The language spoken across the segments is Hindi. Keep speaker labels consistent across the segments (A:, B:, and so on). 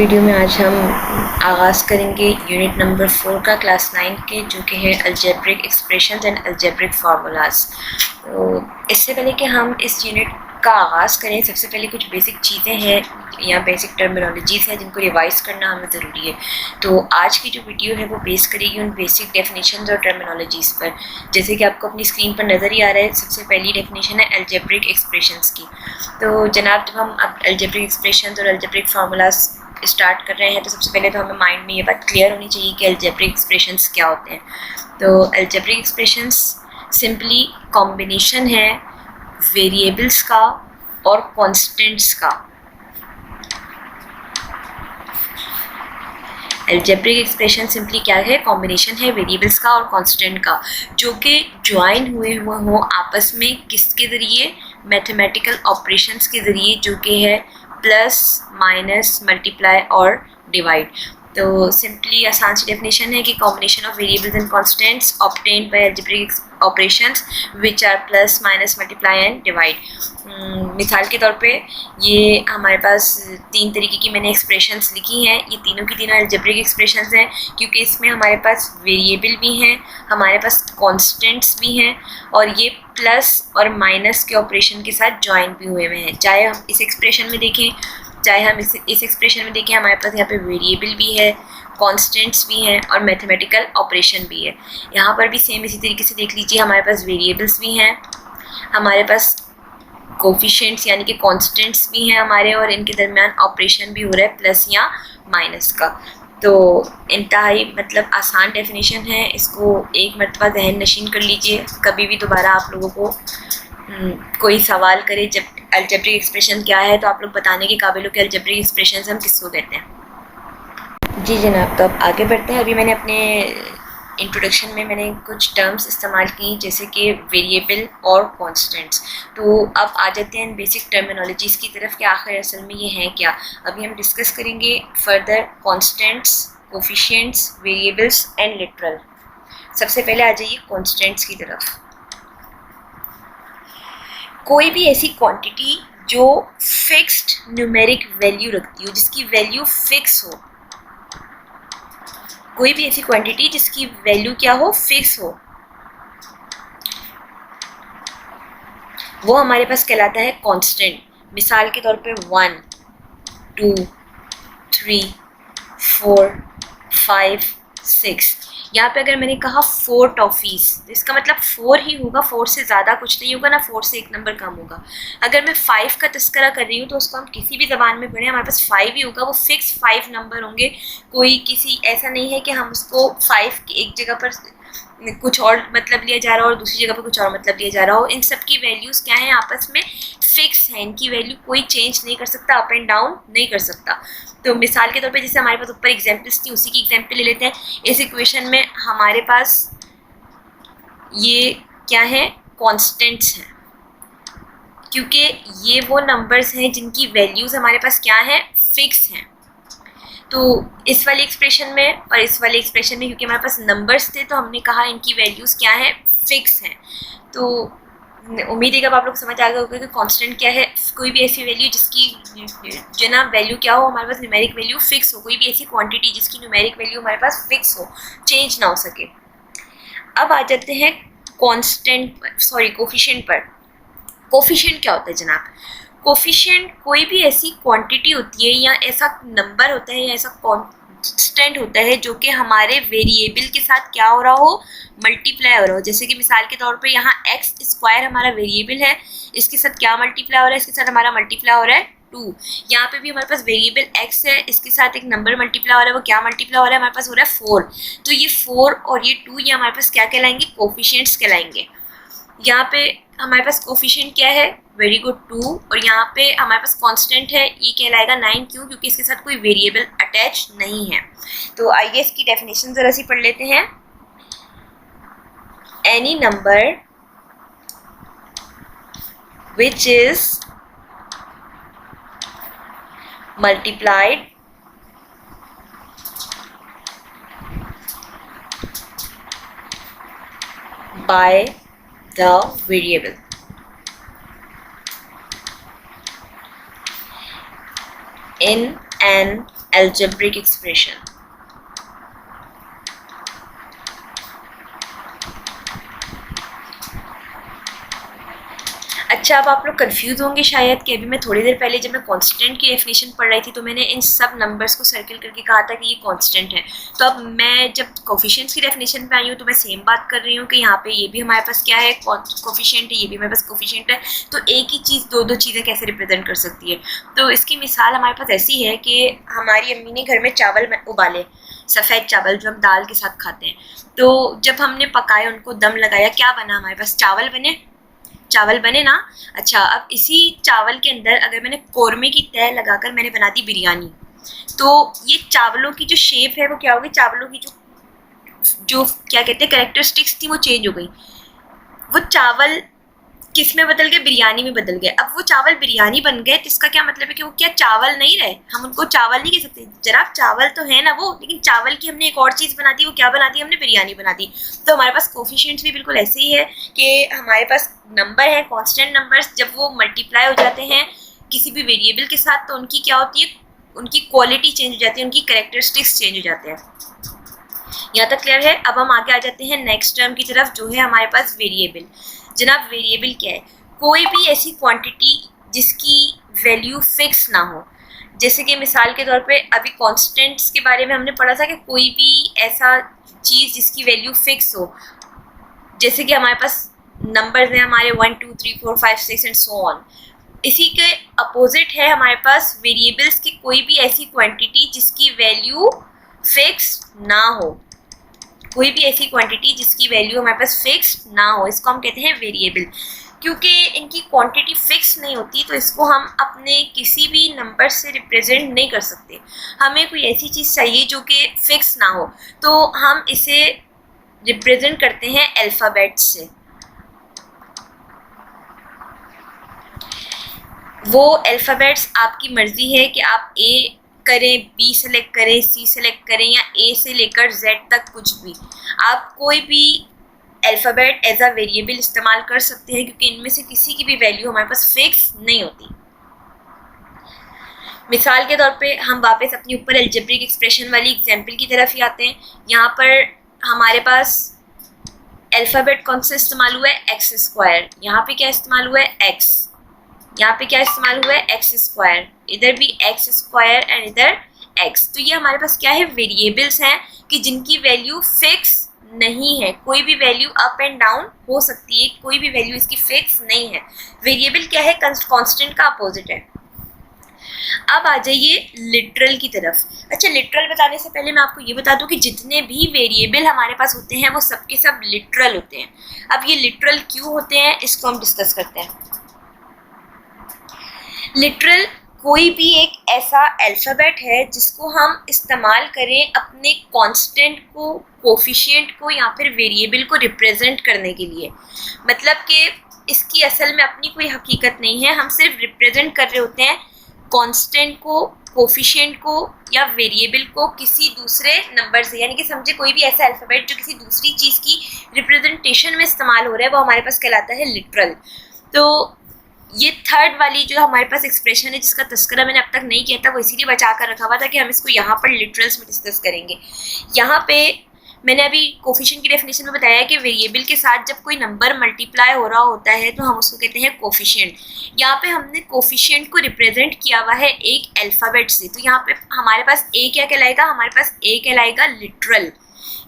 A: वीडियो में आज हम आगाज़ करेंगे यूनिट नंबर 4 का क्लास 9 के, जो कि है algebraic expressions and algebraic formulas. तो इससे पहले कि हम इस यूनिट का आगाज़ करें, सबसे पहले कुछ बेसिक चीज़ें हैं या बेसिक टर्मिनोलॉजीज़ हैं जिनको रिवाइज़ करना हमें ज़रूरी है। तो आज की जो वीडियो है वो बेस करेगी उन बेसिक डेफिनेशंस और टर्मिनोलॉजीज़ पर। जैसे कि आपको अपनी स्क्रीन पर नज़र ही आ रहा है, सबसे पहली डेफिनेशन है अलजेब्रिक एक्सप्रेशंस की। तो जनाब, जब हम अब अलजेब्रिक एक्सप्रेशंस और अलजेब्रिक फार्मूलाज स्टार्ट कर रहे हैं तो सबसे पहले तो हमें माइंड में ये बात क्लियर होनी चाहिए कि अलजेब्रिक एक्सप्रेशंस क्या होते हैं। तो अलजेब्रिक एक्सप्रेशंस सिंपली कॉम्बिनेशन है वेरिएबल्स का और कॉन्स्टेंट्स का। अलजेब्रिक एक्सप्रेशन सिंपली क्या है? कॉम्बिनेशन है वेरिएबल्स का और कांस्टेंट का, जो कि ज्वाइन हुए हो आपस में किसके ज़रिए? मैथमेटिकल ऑपरेशंस के ज़रिए, जो कि है प्लस, माइनस, मल्टीप्लाई और डिवाइड। तो सिंपली आसान सी डेफिनेशन है कि combination of variables and constants obtained by algebraic operations which are plus, minus, multiply and divide. मिसाल के तौर पे ये हमारे पास तीन तरीके की मैंने एक्सप्रेशंस लिखी हैं। ये तीनों की तीनों अलजेब्रिक एक्सप्रेशंस हैं, क्योंकि इसमें हमारे पास वेरिएबल भी हैं, हमारे पास कांस्टेंट्स भी हैं, और ये प्लस और माइनस के ऑपरेशन के साथ ज्वाइन भी हुए हैं। चाहे हम इस एक्सप्रेशन में देखें, चाहे हम इस एक्सप्रेशन में देखें, हमारे पास यहाँ पे वेरिएबल भी है, कांस्टेंट्स भी हैं और मैथमेटिकल ऑपरेशन भी है। यहाँ पर भी सेम इसी तरीके से देख लीजिए, हमारे पास वेरिएबल्स भी हैं, हमारे पास कोफिशिएंट्स यानी कि कांस्टेंट्स भी हैं हमारे, और इनके दरमियान ऑपरेशन भी हो रहा है प्लस या माइनस का। तो इंतहाई मतलब आसान डेफिनेशन है, इसको एक मरतबा जहन नशीन कर लीजिए। कभी भी दोबारा आप लोगों को कोई सवाल करे जब अलजेब्रिक एक्सप्रेशन क्या है, तो आप लोग बताने के काबिल हो कि अलजेब्रिक एक्सप्रेशन हम किसको कहते हैं। जी जनाब, तो अब आगे बढ़ते हैं। अभी मैंने अपने इंट्रोडक्शन में मैंने कुछ टर्म्स इस्तेमाल की, जैसे कि वेरिएबल और कांस्टेंट्स। तो अब आ जाते हैं बेसिक टर्मिनोलॉजीज़ की तरफ कि आखिर असल में ये हैं क्या। अभी हम डिस्कस करेंगे further constants, coefficients, variables and literal. सबसे पहले आ जाइए कांस्टेंट्स की तरफ। कोई भी ऐसी क्वांटिटी जो फिक्स्ड न्यूमेरिक वैल्यू रखती हो, जिसकी वैल्यू फिक्स हो, कोई भी ऐसी क्वांटिटी जिसकी वैल्यू क्या हो? फिक्स हो, वो हमारे पास कहलाता है कांस्टेंट। मिसाल के तौर पे 1, 2, 3, 4, 5, 6। यहाँ पे अगर मैंने कहा 4 टॉफ़ीज़, तो इसका मतलब 4 ही होगा, 4 से ज़्यादा कुछ नहीं होगा ना, 4 से एक नंबर कम होगा। अगर मैं 5 का तस्करा कर रही हूँ तो उसको हम किसी भी ज़बान में पढ़ें, हमारे पास 5 ही होगा, वो फिक्स 5 नंबर होंगे। कोई किसी ऐसा नहीं है कि हम उसको 5 की एक जगह पर कुछ और मतलब लिया जा रहा हो और दूसरी जगह पर कुछ और मतलब लिया जा रहा हो। इन सब की वैल्यूज़ क्या हैं? आपस में फिक्स है, इनकी वैल्यू कोई चेंज नहीं कर सकता, अप एंड डाउन नहीं कर सकता। तो मिसाल के तौर पे जैसे हमारे पास ऊपर एग्जांपल्स थी, उसी की एग्जांपल ले लेते हैं। इस इक्वेशन में हमारे पास ये क्या है? कांस्टेंट्स हैं, क्योंकि ये वो नंबर्स हैं जिनकी वैल्यूज़ हमारे पास क्या है? फिक्स हैं। तो इस वाले एक्सप्रेशन में और इस वाले एक्सप्रेशन में क्योंकि हमारे पास नंबर्स थे, तो हमने कहा इनकी वैल्यूज़ क्या है? फिक्स हैं। तो उम्मीद है कि अब आप लोग समझ आ गए होगा कि कांस्टेंट क्या है। कोई भी ऐसी वैल्यू जिसकी जो ना वैल्यू क्या हो, हमारे पास न्यूमेरिक वैल्यू फिक्स हो, कोई भी ऐसी क्वांटिटी जिसकी न्यूमेरिक वैल्यू हमारे पास फिक्स हो, चेंज ना हो सके। अब आ जाते हैं कांस्टेंट पर, सॉरी कोफिशिएंट पर। कोफिशिएंट क्या होता है जनाब? कोफिशिएंट कोई भी ऐसी क्वांटिटी होती है या ऐसा नंबर होता है या ऐसा कांस्टेंट होता है जो कि हमारे वेरिएबल के साथ क्या हो रहा हो? मल्टीप्लाई हो रहा हो। जैसे कि मिसाल के तौर पे यहाँ एक्स स्क्वायर हमारा वेरिएबल है, इसके साथ क्या मल्टीप्लाई हो रहा है? इसके साथ हमारा मल्टीप्लाई हो रहा है 2। यहाँ पे भी हमारे पास वेरिएबल एक्स है, इसके साथ एक नंबर मल्टीप्लाई हो रहा है, वो क्या मल्टीप्लाई हो रहा है? हमारे पास हो रहा है 4। तो ये 4 और ये 2 ये हमारे पास क्या कहलाएंगे? कोफिशिएंट्स कहलाएंगे। यहाँ पे हमारे पास कोफिशिएंट क्या है? Very good 2। और यहाँ पे हमारे पास कांस्टेंट है, ये कहलाएगा 9। क्यों? क्योंकि इसके साथ कोई वेरिएबल अटैच नहीं है। तो आइए इसकी डेफिनेशन जरा सी पढ़ लेते हैं। Any number which is multiplied by the variable in an algebraic expression. अच्छा, अब आप लोग कंफ्यूज होंगे शायद कि अभी मैं थोड़ी देर पहले जब मैं कांस्टेंट की डेफिनेशन पढ़ रही थी तो मैंने इन सब नंबर्स को सर्किल करके कहा था कि ये कांस्टेंट है। तो अब मैं जब कोफिशिएंट्स की डेफिनेशन पे आई हूँ तो मैं सेम बात कर रही हूँ कि यहाँ पे ये भी हमारे पास क्या है, कोफिशिएंट है, ये भी हमारे पास कोफिशिएंट है। तो एक ही चीज़ दो चीज़ें कैसे रिप्रेजेंट कर सकती है। तो इसकी मिसाल हमारे पास ऐसी है कि हमारी अम्मी ने घर में चावल उबाले, सफ़ेद चावल जो हम दाल के साथ खाते हैं। तो जब हमने पकाए, उनको दम लगाया, क्या बना हमारे पास? चावल बने ना। अच्छा, अब इसी चावल के अंदर अगर मैंने कौरमे की तह लगाकर मैंने बना दी बिरयानी, तो ये चावलों की जो शेप है वो क्या होगी? चावलों की जो क्या कहते हैं कैरेक्टरिस्टिक्स थी वो चेंज हो गई। वो चावल किस में बदल गए? बिरयानी में बदल गए। अब वो चावल बिरयानी बन गए तो इसका क्या मतलब है कि वो क्या चावल नहीं रहे? हम उनको चावल नहीं कह सकते। जनाब, चावल तो है ना वो, लेकिन चावल की हमने एक और चीज़ बना दी। वो क्या बना दी? हमने बिरयानी बना दी। तो हमारे पास कोफिशिएंट्स भी बिल्कुल ऐसे ही है कि हमारे पास नंबर है, कांस्टेंट नंबर्स, जब वो मल्टीप्लाई हो जाते हैं किसी भी वेरिएबल के साथ तो उनकी क्या होती है? उनकी क्वालिटी चेंज हो जाती है, उनकी कैरेक्टरिस्टिक्स चेंज हो जाते हैं। यहाँ तक क्लियर है? अब हम आगे आ जाते हैं नेक्स्ट टर्म की तरफ, जो है हमारे पास वेरिएबल। जनाब, वेरिएबल क्या है? कोई भी ऐसी क्वांटिटी जिसकी वैल्यू फिक्स ना हो। जैसे कि मिसाल के तौर पे अभी कांस्टेंट्स के बारे में हमने पढ़ा था कि कोई भी ऐसा चीज़ जिसकी वैल्यू फिक्स हो। जैसे कि हमारे पास नंबर्स हैं हमारे 1 2 3 4 5 6 एंड सो ऑन। इसी के अपोजिट है हमारे पास वेरिएबल्स की कोई भी ऐसी क्वांटिटी जिसकी वैल्यू फिक्स ना हो। कोई भी ऐसी क्वांटिटी जिसकी वैल्यू हमारे पास फिक्स ना हो, इसको हम कहते हैं वेरिएबल। क्योंकि इनकी क्वांटिटी फिक्स नहीं होती तो इसको हम अपने किसी भी नंबर से रिप्रेजेंट नहीं कर सकते। हमें कोई ऐसी चीज़ चाहिए जो कि फिक्स ना हो, तो हम इसे रिप्रेजेंट करते हैं अल्फ़ाबेट से। वो अल्फ़ाबेट्स आपकी मर्ज़ी है कि आप ए करें, बी सेलेक्ट करें, सी सेलेक्ट करें, या ए से लेकर जेड तक कुछ भी। आप कोई भी अल्फ़ाबेट एज अ वेरिएबल इस्तेमाल कर सकते हैं क्योंकि इनमें से किसी की भी वैल्यू हमारे पास फिक्स नहीं होती। मिसाल के तौर पे हम वापस अपनी ऊपर अलजेब्रिक एक्सप्रेशन वाली एग्जांपल की तरफ ही आते हैं। यहाँ पर हमारे पास अल्फ़ाबेट कौन सा इस्तेमाल हुआ है? X square. यहाँ पे क्या इस्तेमाल हुआ है? एक्स। यहाँ पे क्या इस्तेमाल हुआ है? X square. इधर भी एक्स स्क्वायर एंड इधर एक्स। तो ये हमारे पास क्या है? वेरिएबल्स हैं कि जिनकी वैल्यू फिक्स नहीं है। कोई भी वैल्यू अप एंड डाउन हो सकती है, कोई भी वैल्यू इसकी फिक्स नहीं है। वेरिएबल क्या है? कांस्टेंट का अपोजिट है। अब आ जाइए लिटरल की तरफ। अच्छा, लिटरल बताने से पहले मैं आपको ये बता दूं कि जितने भी वेरिएबल हमारे पास होते हैं वो सबके सब लिटरल होते हैं। अब ये लिटरल क्यों होते हैं इसको हम डिस्कस करते हैं। लिटरल कोई भी एक ऐसा अल्फ़ाबेट है जिसको हम इस्तेमाल करें अपने कांस्टेंट को, कोफिशिएंट को या फिर वेरिएबल को रिप्रेजेंट करने के लिए। मतलब कि इसकी असल में अपनी कोई हकीकत नहीं है, हम सिर्फ रिप्रेजेंट कर रहे होते हैं कांस्टेंट को, कोफिशिएंट को या वेरिएबल को किसी दूसरे नंबर से। यानी कि समझे कोई भी ऐसा अल्फ़ाबेट जो किसी दूसरी चीज़ की रिप्रेजेंटेशन में इस्तेमाल हो रहा है वो हमारे पास कहलाता है लिटरल। तो ये थर्ड वाली जो हमारे पास एक्सप्रेशन है जिसका तस्करा मैंने अब तक नहीं किया था वो इसीलिए बचा कर रखा हुआ था कि हम इसको यहाँ पर लिटरल्स में डिस्कस करेंगे। यहाँ पे मैंने अभी कोफिशिएंट की डेफिनेशन में बताया कि वेरिएबल के साथ जब कोई नंबर मल्टीप्लाई हो रहा होता है तो हम उसको कहते हैं कोफिशिएंट। यहाँ पे हमने कोफिशिएंट को रिप्रेजेंट किया हुआ है एक अल्फ़ाबेट से। तो यहाँ पे हमारे पास ए क्या कहलाएगा? हमारे पास ए कहलाएगा लिटरल।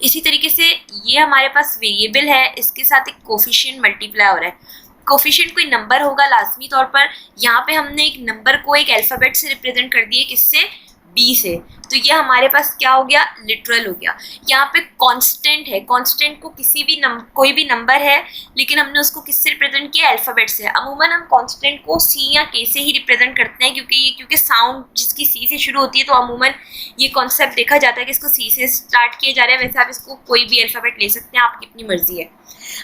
A: इसी तरीके से ये हमारे पास वेरिएबल है, इसके साथ एक कोफिशिएंट मल्टीप्लाई हो रहा है। कोफिशिएंट कोई नंबर होगा लाजमी तौर पर। यहाँ पे हमने एक नंबर को एक अल्फ़ाबेट से रिप्रेजेंट कर दिए, किससे? बी से। तो ये हमारे पास क्या हो गया? लिटरल हो गया। यहाँ पे कांस्टेंट है, कांस्टेंट को किसी भी कोई भी नंबर है लेकिन हमने उसको किससे रिप्रेजेंट किया? अल्फ़ाबेट से। अमूमन हम कांस्टेंट को सी या के से ही रिप्रेजेंट करते हैं क्योंकि साउंड जिसकी सी से शुरू होती है तो अमूमन ये कॉन्सेप्ट देखा जाता है कि इसको सी से स्टार्ट किया जा रहा है। वैसे आप इसको कोई भी अल्फ़ाबेट ले सकते हैं, आपकी अपनी मर्जी है।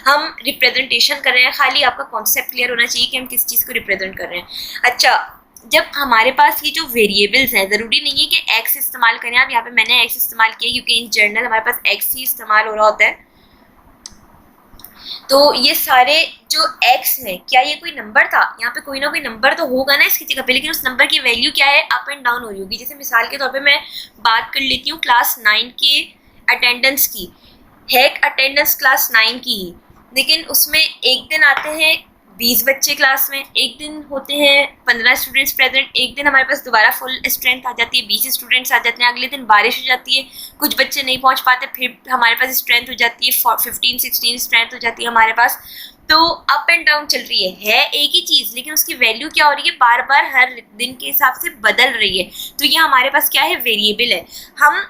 A: हम रिप्रेजेंटेशन कर रहे हैं, खाली आपका कॉन्सेप्ट क्लियर होना चाहिए कि हम किस चीज़ को रिप्रेजेंट कर रहे हैं। अच्छा, जब हमारे पास ये जो वेरिएबल्स हैं, ज़रूरी नहीं है कि एक्स इस्तेमाल करें आप। यहाँ पे मैंने एक्स इस्तेमाल किया क्योंकि इन जनरल हमारे पास एक्स ही इस्तेमाल हो रहा होता है। तो ये सारे जो x में, क्या ये कोई नंबर था? यहाँ पे कोई ना कोई नंबर तो होगा ना इसकी जगह पे, लेकिन उस नंबर की वैल्यू क्या है, अप एंड डाउन हो रही होगी। जैसे मिसाल के तौर पे मैं बात कर लेती हूँ क्लास 9 के अटेंडेंस की, है अटेंडेंस क्लास 9 की ही, लेकिन उसमें एक दिन आते हैं 20 बच्चे क्लास में, एक दिन होते हैं 15 स्टूडेंट्स प्रेजेंट, एक दिन हमारे पास दोबारा फुल स्ट्रेंथ आ जाती है, 20 स्टूडेंट्स आ जाते हैं, अगले दिन बारिश हो जाती है, कुछ बच्चे नहीं पहुंच पाते, फिर हमारे पास स्ट्रेंथ हो जाती है 15-16 स्ट्रेंथ हो जाती है हमारे पास। तो अप एंड डाउन चल रही है एक ही चीज़, लेकिन उसकी वैल्यू क्या हो रही है, बार बार हर दिन के हिसाब से बदल रही है। तो ये हमारे पास क्या है, वेरिएबल है। हम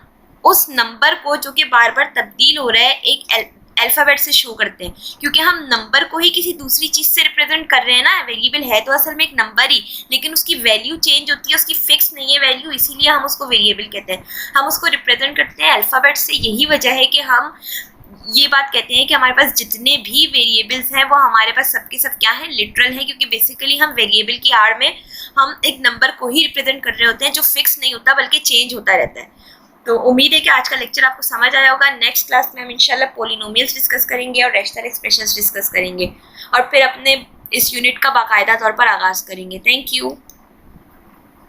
A: उस नंबर को जो कि बार बार तब्दील हो रहा है एक अल्फ़ाबेट से शो करते हैं, क्योंकि हम नंबर को ही किसी दूसरी चीज़ से रिप्रेजेंट कर रहे हैं ना। वेरिएबल है तो असल में एक नंबर ही, लेकिन उसकी वैल्यू चेंज होती है, उसकी फिक्स नहीं है वैल्यू, इसीलिए हम उसको वेरिएबल कहते हैं। हम उसको रिप्रेजेंट करते हैं अल्फ़ाबेट से, यही वजह है कि हम ये बात कहते हैं कि हमारे पास जितने भी वेरिएबल्स हैं वो हमारे पास सबके सब क्या है, लिटरल है, क्योंकि बेसिकली हम वेरिएबल की आड़ में हम एक नंबर को ही रिप्रेजेंट कर रहे होते हैं जो फिक्स नहीं होता बल्कि चेंज होता रहता है। तो उम्मीद है कि आज का लेक्चर आपको समझ आया होगा। नेक्स्ट क्लास में हम इंशाल्लाह पॉलिनोमियल्स डिस्कस करेंगे और रैशनल एक्सप्रेशंस डिस्कस करेंगे, और फिर अपने इस यूनिट का बाकायदा तौर पर आगाज़ करेंगे। Thank you.